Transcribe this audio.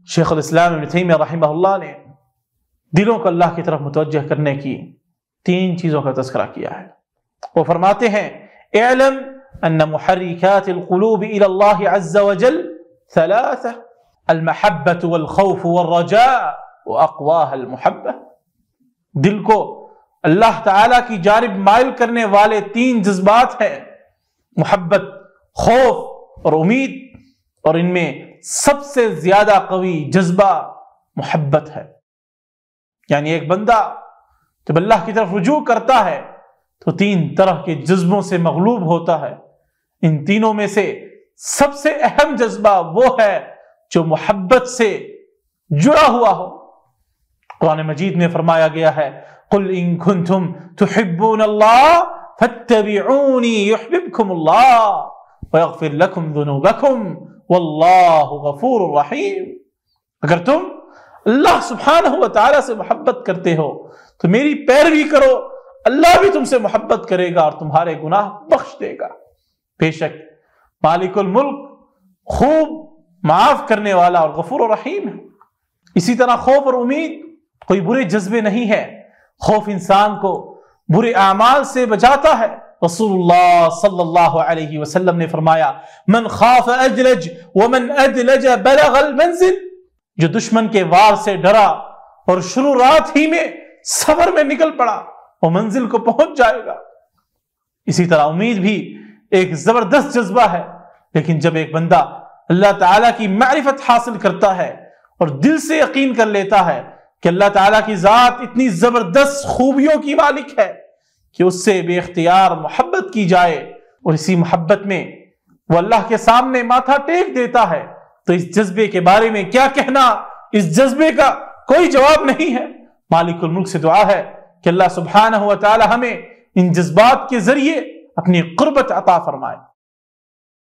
شیخ الاسلام ابن تیمیہ رحمہ اللہ نے دلوں کو اللہ کی طرف متوجہ کرنے کی 3 چیزوں کا تذکرہ کیا ہے۔ وہ فرماتے ہیں اعلم ان محرکات القلوب الى اللہ عز وجل 3 المحبة والخوف والرجاء واقواها المحبة۔ دل کو اللہ تعالی کی جانب مائل کرنے والے 3 جذبات ہیں، محبت، خوف اور امید، اور ان میں سب سے زیادہ قوی جذبہ محبت ہے۔ یعنی ایک بندہ جب اللہ کی طرف رجوع کرتا ہے تو 3 طرح کے جذبوں سے مغلوب ہوتا ہے۔ ان تینوں میں سے سب سے اہم جذبہ وہ ہے جو محبت سے جڑا ہوا ہو۔ قرآن مجید میں فرمایا گیا ہے قل ان کنتم تحبون اللہ فاتبعونی یحببکم اللہ ویغفر لکم ذنوبکم واللہ غفور رحیم۔ اگر تم اللہ سبحانہ و تعالی سے محبت کرتے ہو تو میری پیروی کرو، اللہ بھی تم سے محبت کرے گا اور تمہارے گناہ بخش دے گا۔ بے شک مالک الملک خوب معاف کرنے والا اور غفور و رحیم ہے۔ اسی طرح خوف اور امید کوئی برے جذبے نہیں ہے۔ خوف انسان کو برے اعمال سے بچاتا ہے۔ رسول اللہ صلی اللہ علیہ وسلم نے فرمایا من خاف ادلج ومن ادلج بلغ المنزل، جو دشمن کے وار سے ڈرا اور شروع رات ہی میں سفر میں نکل پڑا وہ منزل کو پہنچ جائے گا۔ اسی طرح امید بھی ایک زبردست جذبہ ہے، لیکن جب ایک بندہ اللہ تعالیٰ کی معرفت حاصل کرتا ہے اور دل سے یقین کر لیتا ہے کہ اللہ تعالیٰ کی ذات اتنی زبردست خوبیوں کی مالک ہے کہ اس سے بے اختیار محبت کی جائے، اور اسی محبت میں وہ اللہ کے سامنے ماتھا ٹیک دیتا ہے، تو اس جذبے کے بارے میں کیا کہنا، اس جذبے کا کوئی جواب نہیں ہے۔ مالک الملک سے دعا ہے کہ اللہ سبحانہ و تعالی ہمیں ان جذبات کے ذریعے اپنی قربت عطا فرمائے۔